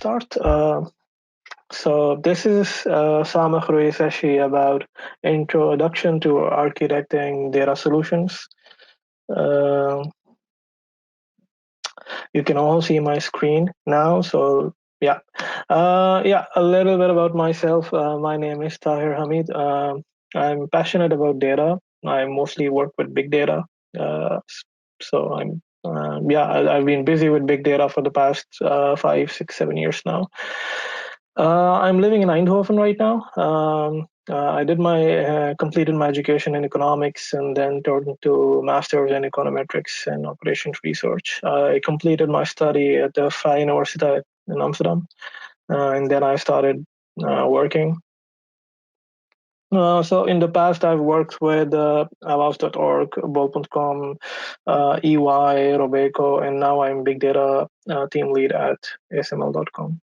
start. So this is Samach Ruiseshi about Introduction to Architecting Data Solutions. You can all see my screen now. So yeah, a little bit about myself. My name is Tahir Hamid. I'm passionate about data. I mostly work with big data. So I've been busy with big data for the past 5, 6, 7 years now. I'm living in Eindhoven right now. I did completed my education in economics and then turned into master's in econometrics and operations research. I completed my study at the Vrije Universiteit in Amsterdam, and then I started working. So in the past, I've worked with Avast.org, Bol.com, EY, Robeco, and now I'm big data team lead at ASML.com.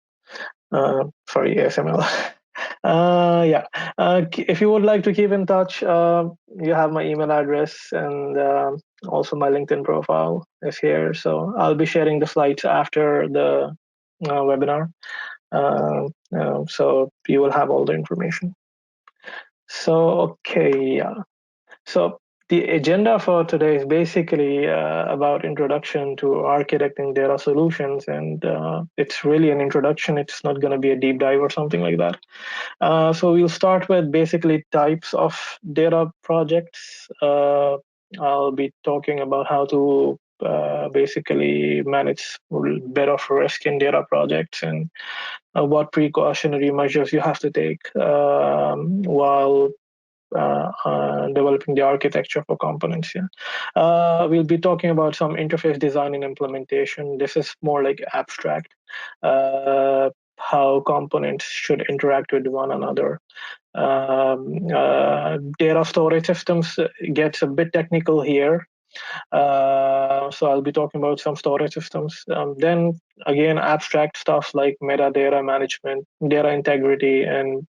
Sorry, ASML. If you would like to keep in touch, you have my email address, and also my LinkedIn profile is here. So I'll be sharing the slides after the webinar. So you will have all the information. So So the agenda for today is basically about introduction to architecting data solutions, and it's really an introduction. It's not going to be a deep dive or something like that. So we'll start with basically types of data projects. I'll be talking about how to basically manage a bit of risk in data projects and what precautionary measures you have to take while developing the architecture for components. We'll be talking about some interface design and implementation. This is more like abstract, how components should interact with one another. Data storage systems gets a bit technical here. So I'll be talking about some storage systems. Then again, abstract stuff like metadata management, data integrity, and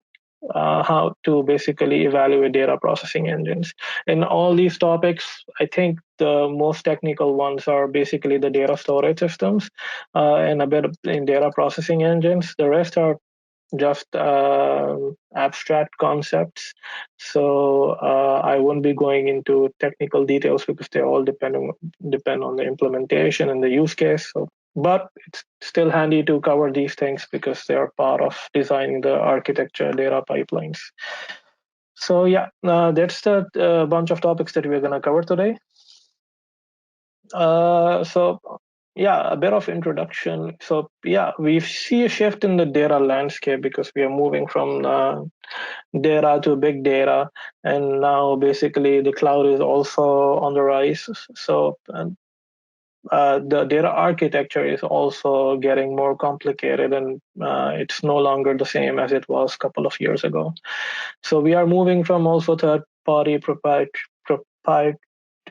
how to basically evaluate data processing engines. In all these topics, I think the most technical ones are basically the data storage systems and a bit in data processing engines. The rest are just abstract concepts. So I won't be going into technical details because they all depend on the implementation and the use case. But it's still handy to cover these things because they are part of designing the architecture data pipelines. So that's the bunch of topics that we're going to cover today. A bit of introduction. So we see a shift in the data landscape because we are moving from data to big data, and now basically the cloud is also on the rise. So the data architecture is also getting more complicated, and it's no longer the same as it was a couple of years ago. So we are moving from also third-party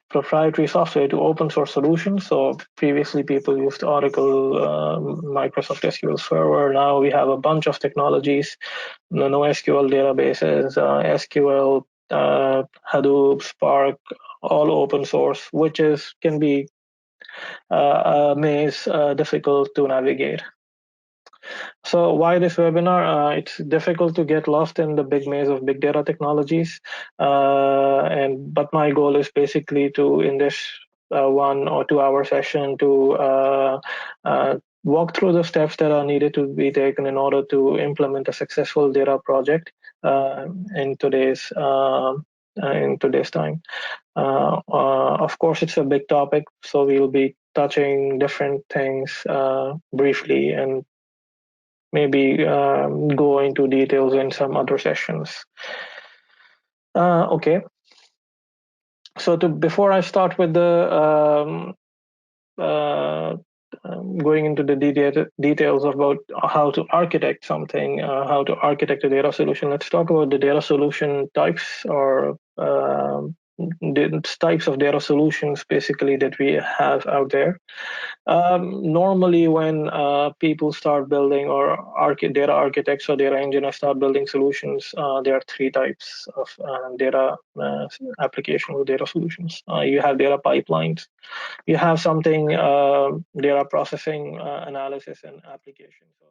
proprietary software to open source solutions. So previously people used Oracle, Microsoft SQL Server. Now we have a bunch of technologies, NoSQL databases, SQL, Hadoop, Spark, all open source, which can be a maze, difficult to navigate. So why this webinar? It's difficult to get lost in the big maze of big data technologies, but my goal is basically to, in this 1 or 2 hour session, to walk through the steps that are needed to be taken in order to implement a successful data project in today's time. Of course, it's a big topic, so we'll be touching different things briefly and maybe go into details in some other sessions. Okay. So before I start with the going into the details about how to architect something, how to architect a data solution, let's talk about the data solution types, or the types of data solutions basically that we have out there. Normally when people start building, or data architects or data engineers start building solutions, there are 3 types of data application with data solutions. You have data pipelines, you have something data processing, analysis, and application. So